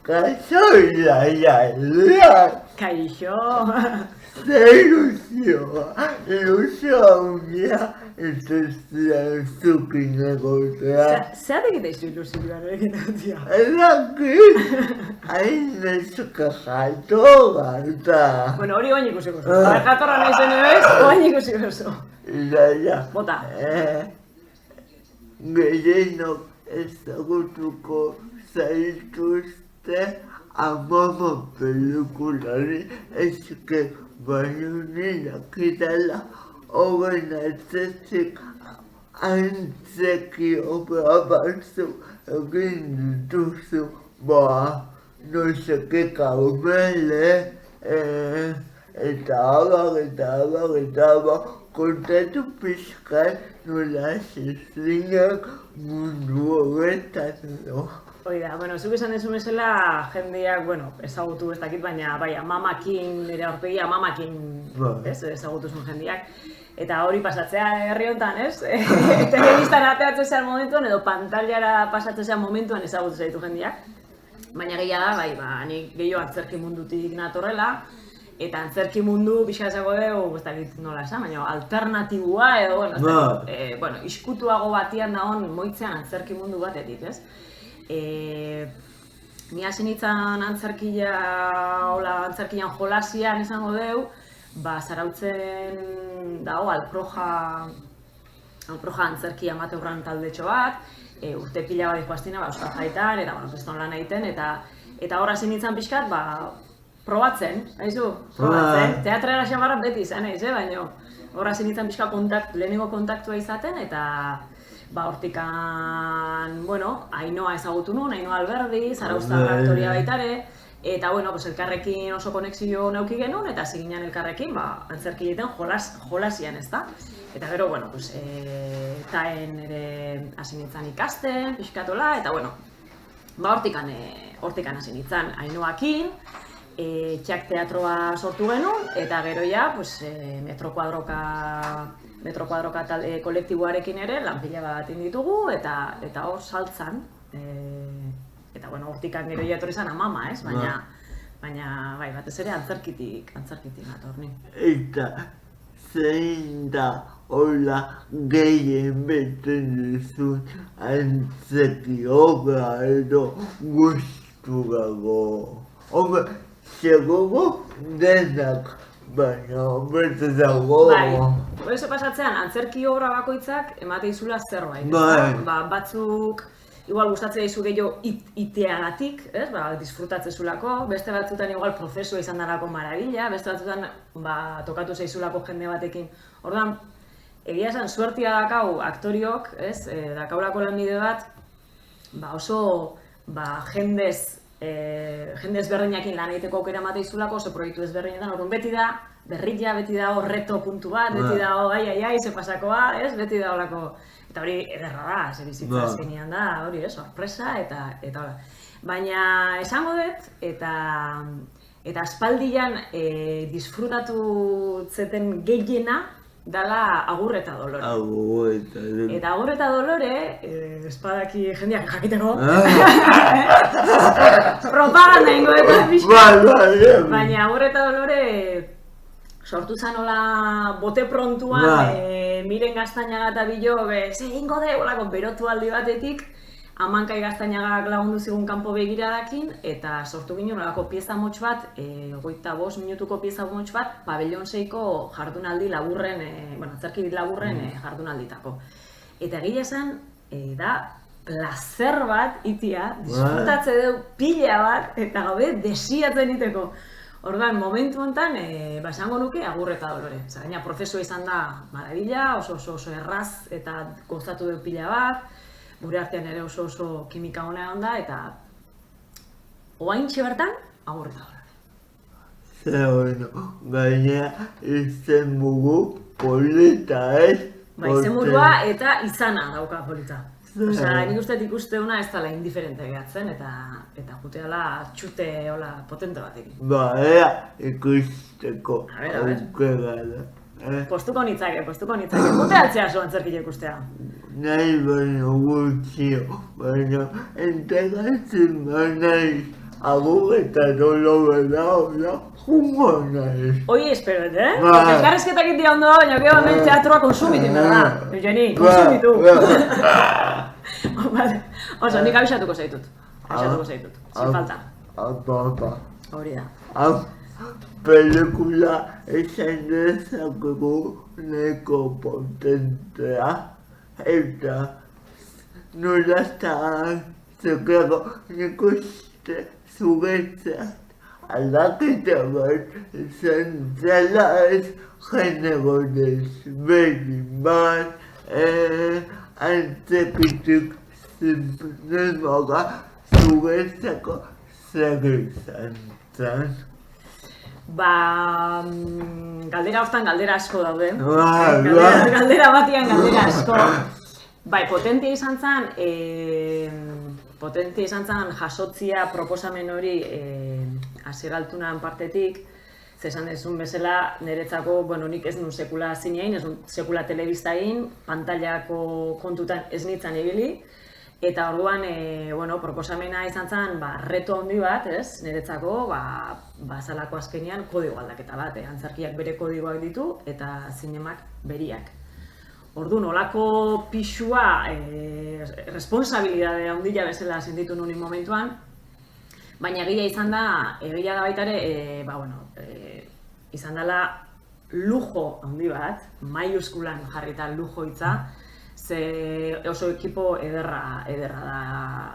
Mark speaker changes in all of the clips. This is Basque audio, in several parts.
Speaker 1: Kaixo ilaialean.
Speaker 2: Kaixo.
Speaker 1: Zer ilusioa handia, ez zukin egotea.
Speaker 2: Zer egiteizu ilusioan egitetia?
Speaker 1: Edakit, hain nezuka jato garta.
Speaker 2: Bueno, hori oin ikusiko zu. Jatorra nahi zen ebez, oin ikusiko zu.
Speaker 1: Ja.
Speaker 2: Bota.
Speaker 1: Gehienok ezagutuko zaituzte amama pelikulari eske baino nirakitala horren atzetik antzeki obra batzuk egin dituzu noizeke Karmele eta abar kontatu pixkat nola zizinak mundu horretan edo.
Speaker 2: Oida, bueno, zuk esan dezu bezala jendeak, bueno, ezagutu ez dakit, baina bai, amamakin, nire aurpegia amamakin ezagutu zuen jendeak. Eta hori pasatzea herri honetan, ez? Telebistan ateatzean momentuan edo pantailara pasatzean momentuan ezagutu zaitu jendeak. Baina gehia da, bai, nik gehiago antzerki mundutik natorrela, eta antzerki mundu pixkatzeko dugu, ez dakit nola esan, baina alternatibua edo, bueno, iskutuago batian dagoen moitzean antzerki mundu batetik, ez? Ni hasi nintzen antzerkian jolasian izango dugu, Zarautzen dago Alproja antzerki amateurran taldetxo bat, urte pila bat joaztina Euskal Jaitan, eta kriston lan egiten, eta hor hasi nintzen pixkat, probatzen, probatzen, teatrera xamarra beti izan eiz, baina hor hasi nintzen pixkat lehenengo kontaktua izaten, eta hortikan, Ainhoa ezagutu nuen, Ainhoa Alberdi, Zarauztarra aktoria baitare, eta elkarrekin oso konexio neuki genuen, eta hasi ginen elkarrekin antzerki egiten jolasian, ezta? Eta gero, taen ere hasi nintzen ikasten, pixkatola, eta hortikan hasi nintzen Ainhoakin, Txak teatroa sortu genuen, eta gero ja, Metro Kuadroka kolektiboarekin ere lan pila bat ditugu, eta hor saltzan. Eta hortikan gero ja etorri zen amama, ez? Baina, batez ere antzerkitik nator ni.
Speaker 1: Eta zein da hola gehien beten duzun antzerki obra edo gusturago. Segogo denak, baina bete dago.
Speaker 2: Hori pasatzean, antzerki obra bakoitzak emate izula zerbait. Batzuk igual gustatzen daizu gehiago iteagatik, disfrutatzen zulako, beste batzutan igual prozesua izan dalako marabila, beste batzutan tokatu zaizulako jende batekin. Orduan, egia esan, suertia dakau aktoriok, dakaulako lanbide bat, oso jende ezberdinakin lan egiteko aukera emate izulako, oso proiektu ezberdinetan, orduan beti da, berrilla, beti da reto puntu bat, beti da ai, ze pasakoa, beti da holako. Eta hori ederra da, ze bizitza azkenean da, hori sorpresa eta hola. Baina esango dut, eta aspaldian disfrutatu zeten gehiena dala Agur eta Dolore. Eta Agur eta Dolore, espadaki jendeak jakiteko, propaganda ingo eta pixka. Baina Agur eta Dolore sortu zen hola bote prontuan, Miren Gaztañaga eta Bilo, ze ingo de, holako berotu aldi batetik, Amankai Gaztañagak lagundu zigun kanpo begiradakin, eta sortu ginen holako pieza motx bat, 25 minutuko pieza motx bat, Pabellon 6ko jardunaldi laburren, antzerki laburren jardunalditako. Eta egia esan, da placer bat itia, disfrutatze dugu pila bat, eta gabe desiatzen iteko. Orduan, momentu honetan, esango nuke Agur eta Dolore. Gaina, prozesua izan da marabila, oso erraz eta gozatu dugu pila bat, gure artean ere oso kimika hona egon da, eta oaintxe bertan, Agur eta
Speaker 1: Dolore. Gaina, izen bugu polita, ez?
Speaker 2: Izen burua eta izana dauka polita. Nik uste ikusteuna ez dela indiferente gehatzen, eta juteala txute potente batekin.
Speaker 1: Ea ikusteko aukera da.
Speaker 2: Postuko nitzake. Jute altzea zo antzerkile ikustea?
Speaker 1: Nahi baino gutxio, baina enteratzen nahi agur eta dolo bera, hola, jungo naiz.
Speaker 2: Hoi espero,
Speaker 1: Bai.
Speaker 2: Porque elkarrezketak itia ondo, baina gero hemen teatroa konsumitu, berda? Eugeni, konsumitu. Vale. Oso, nik abixatuko zaitut. Abixatuko zaitut, sin falta.
Speaker 1: Apa.
Speaker 2: Hori da.
Speaker 1: Hau, pelikula esan dezakegu neko potentea, eta nolatan zekero nik uste zuretzat aldaketa bat zen zela ez genero desberdin bat, antzekitik zinpnemoga zuretzako zer izan zen.
Speaker 2: Galdera hortan galdera asko daude.
Speaker 1: Bai.
Speaker 2: Galdera batian galdera asko. Bai, potentia izan zen jasotzia proposamen hori Asier-Altunan partetik, esan dezun bezala, niretzako, nik ez nun sekula zinein, ez nun sekula telebiztain, pantailako kontutan ez nintzen ibili, eta orduan, proposamena izan zen, reto handi bat, ez, niretzako, zalako azkenean kodigo aldaketa bat, antzerkiak bere kodigoak ditu, eta zinemak beriak. Orduan, olako pixua, responsabilidade handia bezala sentitu nuen momentuan, baina egia da baita ere, izan dela lujo handi bat, maiuskulan jarrita lujo hitza, ze oso ekipo ederra da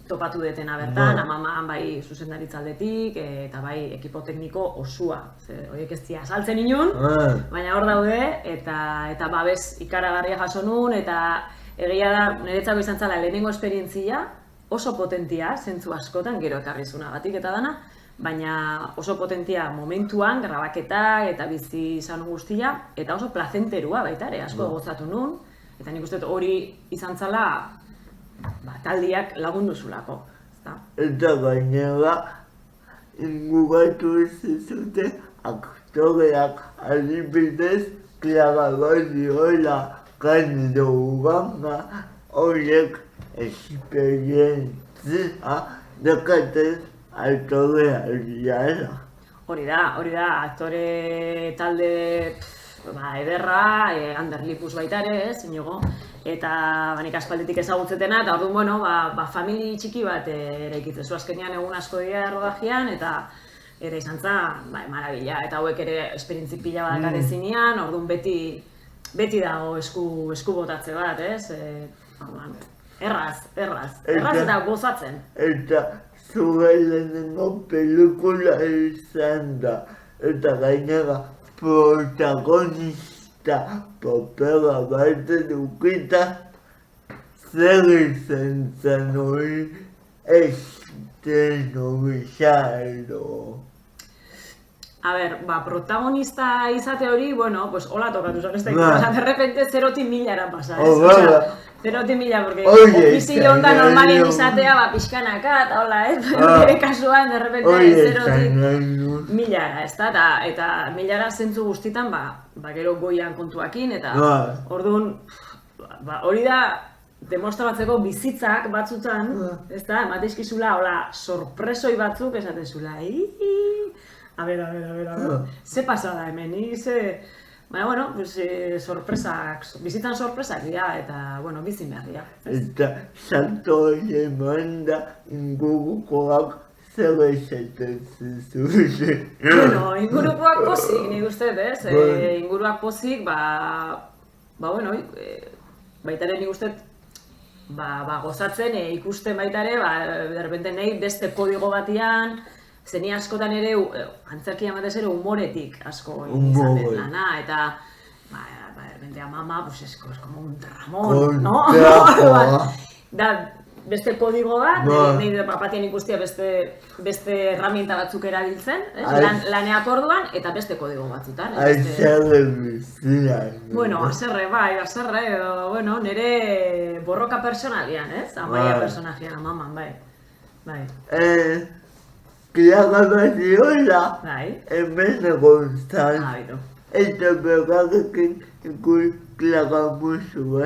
Speaker 2: topatu detena bertan, amaman bai zuzendaritza aldetik, eta bai ekipo tekniko osua. Horiek ez dira saltzen inun, baina hor daude, eta babes ikaragarria jaso nun, eta egia da, niretzako izan zela lehenengo esperientzia, oso potentia, zentzu askotan, gero ekarrizunagatik eta dana, baina oso potentia momentuan, grabaketak eta bizi izan guztia, eta oso plazenterua baita ere, asko gozatu nun, eta nik uste hori izan zela taldiak lagundu zulako.
Speaker 1: Eta gainera, inguratu zizute aktoreak adibidez, klaragarriola Cándido Uranga, horiek esperientzia dakaten aktoreak.
Speaker 2: Hori da, aktore talde ederra, Ander Lipus baita ere, Inigo, eta nik aspalditik ezagutzetena, eta orduan, famili txiki bat eraikitzen zu azkenean egun asko dira rodajian, eta ere izan zen, marabila, eta hauek ere esperientzi pila bat dakate zinean, orduan beti dago esku botatze bat, ez? Erraz eta gozatzen.
Speaker 1: Eta zure lehenengo pelikula izan da, eta gainera protagonista papera bat edukita, zer izan zen hori estenobizado.
Speaker 2: A ber, protagonista izate hori, hola tokatu zen, ez da, de repente 0-1000 eran pasa, ez? 0-1000, porque ofizio honda normalien izatea, pixkanaka, eta hola, ez? Bere kasuan, de repente 0-1000 era, ez da? Eta 1000 zentzu guztitan, gero goian kontuakin, eta orduan, hori da, demostratzeko bizitzak batzutan, ez da, emateizkizula, hola, sorpresoi batzuk esatezula, A ver, ze pasada hemen, baina, sorpresak, bizitzan sorpresak dira, eta, bizin behar dira.
Speaker 1: Eta salto hori eman da ingurukoak zer esaten zizuen.
Speaker 2: Ingurukoak pozik, nik uste, ez? Inguruak pozik, baitare nik uste, gozatzen, ikusten baitare, derbente nahi beste kodigo batian, zeni askotan ere, antzerkian batez ere humoretik asko izaten lana, eta derbente amama, es como un dramón, no? Da, beste kodigo bat, nahi batien ikustia beste herramienta batzuk erabiltzen, laneak orduan, eta beste kodigo batzutan.
Speaker 1: Azerre bizian.
Speaker 2: Azerre, edo, nire borroka personalian, ez? Amaia personajean, amaman, bai.
Speaker 1: Klaragarriola hemen egon zan. Eta bergarekin ikus klaramuzu,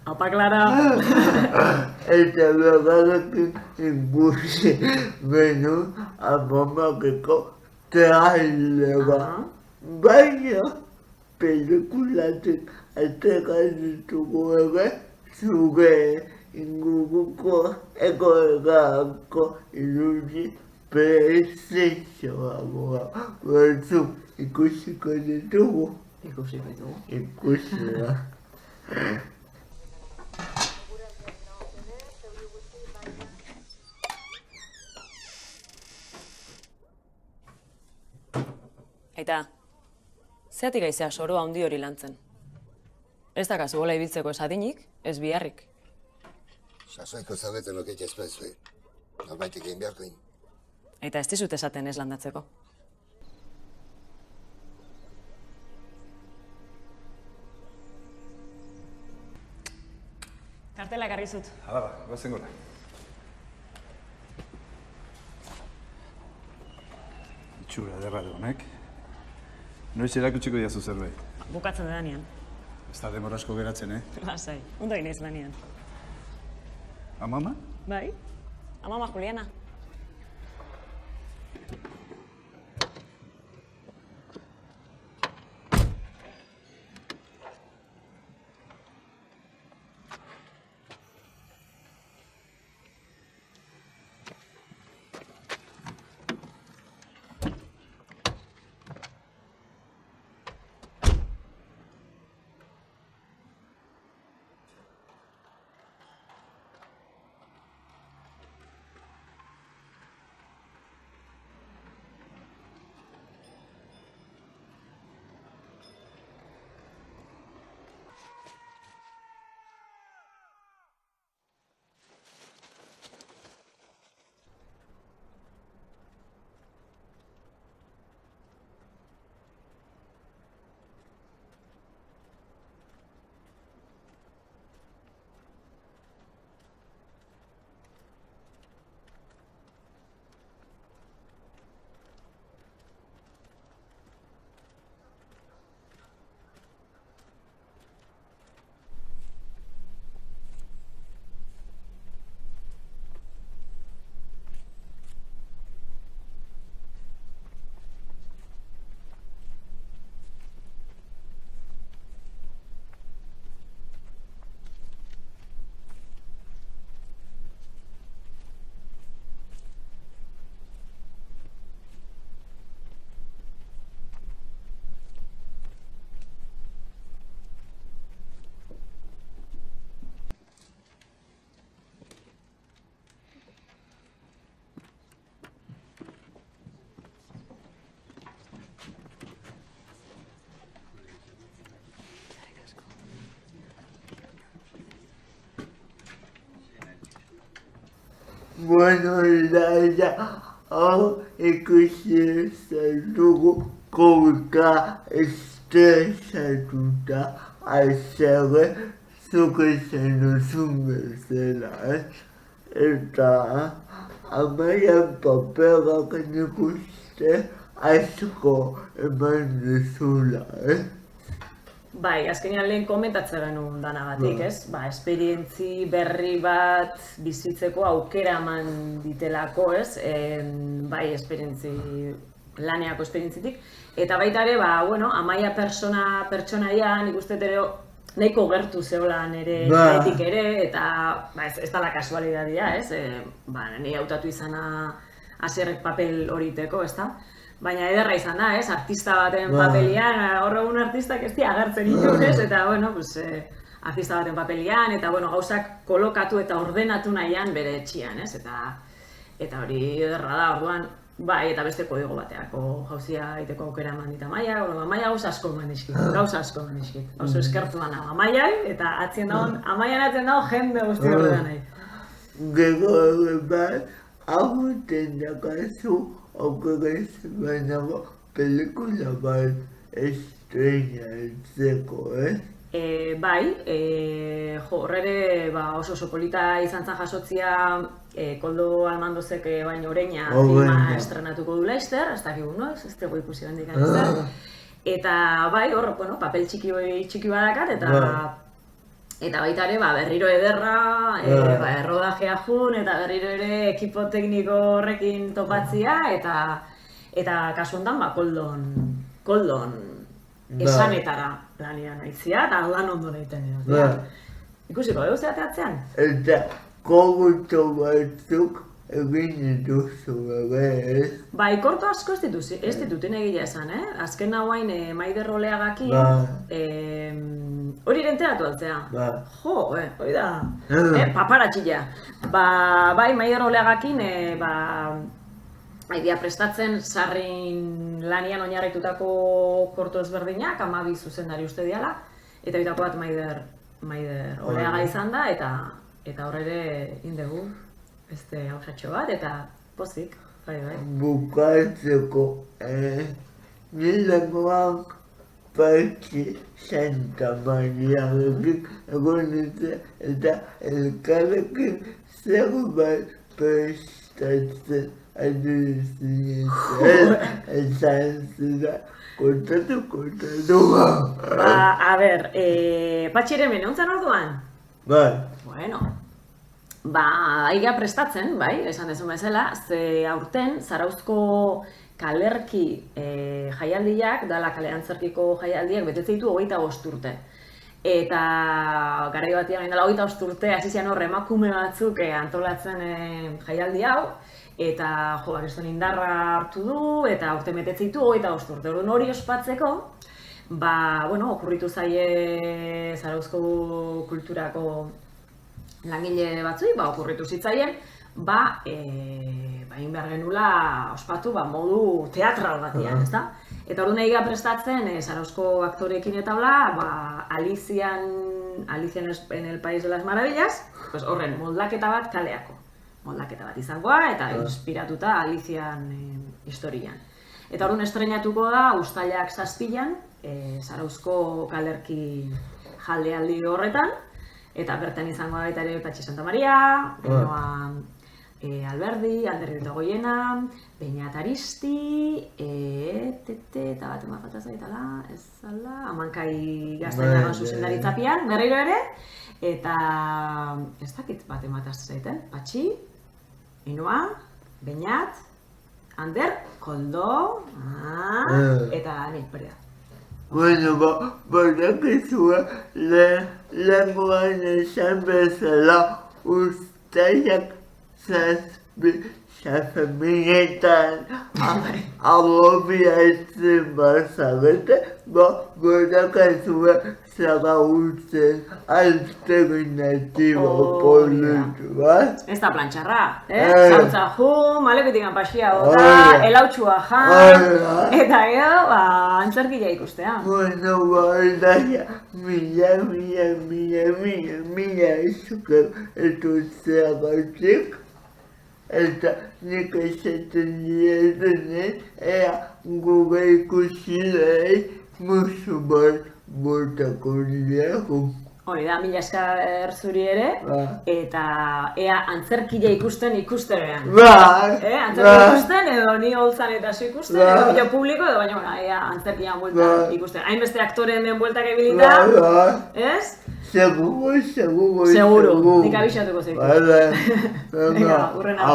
Speaker 2: Aupa, Clara!
Speaker 1: Eta begarekin ikusi genuen amamakeko trailera. Baina, pelikulatik atera ditugu ere, zure inguruko egoerako irudi prezioagoa batzuk ikusiko ditugu.
Speaker 2: Ikusiko ditugu.
Speaker 1: Ikusiko.
Speaker 3: Aita, zeatik aizea soroa handi hori lantzen. Ez dakazu gola ibiltzeko ez adinik, ez biharrik.
Speaker 4: Sasoiko zaudeten oketxe ezpezue. Norbaitik egin beharko egin.
Speaker 3: Eta ez dizut esaten ez landatzeko. Kartela ekarri zut.
Speaker 5: Hala ba, goazen gora. Itxura ederra du honek. Noiz erakutsiko diazu zerbait.
Speaker 3: Bukatzen dedanean.
Speaker 5: Ez da demora asko geratzen,
Speaker 3: Lasai, ondo inaiz lanean.
Speaker 5: Amama?
Speaker 3: Bai? Amama Juliana.
Speaker 1: Bueno, Laia, hau ikusi dugu kontra estresatuta azere zuk esan duzun bezala, eta amaian paperak nik uste asko eman duzula,
Speaker 2: Bai, azkenean lehen komentatzen genuen danagatik, ez? Esperientzi berri bat bizitzeko aukera eman ditelako, ez? Bai, laneako esperientzitik. Eta baita ere, Amaia pertsonaia, nik uste ere nahiko gertu zeola nire etik ere, eta ez dala kasualidadia, ez? Nire hautatu izana Asierrek papel horiteko, ez da? Baina ederra izan da, ez? Artista baten papelian, hor egun artistak ez dira agertzen itun, ez? Eta, artista baten papelian, eta, gauzak kolokatu eta ordenatu nahian bere etxian, ez? Eta hori ederra da, orduan, bai, eta beste kodigo bateako jauzia egiteko aukera eman dit Amaia, Amaia gauza asko eman dizkit, Oso eskertu da nago Amaiai, eta Amaian atzen dago jende guzti horretan nahi.
Speaker 1: Gero bat, aguten dakazu, okerez banago pelikula bat estrenatzeko, ez?
Speaker 2: Bai, horrere oso polita izan zen jasotzia Koldo Almandozek baino oreina filma estrenatuko du Laster, ez dakigu noiz, ez dugu ikusi bendik Eta bai, hor, papel txiki badakat, eta Eta baita ere, berriro ederra, errodajea jun, eta berriro ere ekipo tekniko horrekin topatzia, eta kasu hondan, koldon esanetara lanian aitzia, eta lan ondo egiten dira. Ikusiko, edo zeateatzean?
Speaker 1: Eta koguto batzuk egin dituzu ere, ez?
Speaker 2: Bai, korto asko ez dituten egia esan, Azken hauain Maider Oleagakin, hori renteratu altzea. Jo, hori da, paparatxilla. Bai, Maider Oleagakin, Aidia prestatzen sarrin lanian oinarritutako korto ezberdinak, 12 zuzendari uste diala, eta bitako bat Maider Oleaga izan da, eta horre ere indegu, beste hausatxo bat, eta pozik, bai.
Speaker 1: Bukatzeko, nirekoak Patxi Santa Maria egon dute, eta elkarrekin zerbait prestatzen esan zira, kontatu.
Speaker 2: A ber, Patxi ere menontzan orduan?
Speaker 1: Bai.
Speaker 2: Bueno, aiga prestatzen, bai, esan dezun bezala, ze aurten Zarauzko kalerki jaialdiak, dala kale antzerkiko jaialdiak betetze ditu 25 urte. Eta garai batean gaindela 25 urte hasi zian hor emakume batzuk antolatzen jaialdi hau, eta kriston indarra hartu du, eta aurten betetze ditu 25 urte. Orduan hori ospatzeko, okurritu zaie Zarauzko kulturako langile batzui, okurritu zitzaien, egin behar genula ospatu modu teatral batean, ezta? Eta orduan egia prestatzen Zarauzko aktoreekin eta hola, Alicia en el País de las Maravillas, horren moldaketa bat kaleako. Moldaketa bat izangoa eta inspiratuta Alician historian. Eta orduan estreinatuko da uztailak 7an, Zarauzko kalerki jaldealdi horretan, eta bertan izango da baita ere Patxi Santa Maria, Alberdi, Alderdi Goiena, Beñat Aristi, eta bat ema falta zaitala, ez zala, Amankai Gaztainaren zuzendaritzapian, berriro ere, eta ez dakit bat emataz zaiten, Patxi, Inoa, Beñat, Ander, Koldo, eta nik, berda.
Speaker 1: Bueno, badakizue lehengoan esan bezala uztailak 7 agobiatzen bazabete, badakizue zagautzen alternatibo politu bat.
Speaker 2: Ez da plantxarra, zautza malepetik pasia bota, elautxua jan, eta gero, antzerkia ikustea.
Speaker 1: Bueno, baldaia, mila ezuker etutzea batzik, eta nik esaten dietenet, gure ikusilei musu bat botako diegu.
Speaker 2: Hori da, mila esker zuri ere, eta ea antzerkia ikusterean. Antzerkia ikusten edo ni holtzan eta zu ikusten, edo bilo publiko edo baina ea antzerkia bueltan ikusten. Hainbeste aktoren den bueltak ebilita, ez?
Speaker 1: Seguro.
Speaker 2: Nik abixatuko zeiku.
Speaker 1: Vale.
Speaker 2: Venga, urren arte.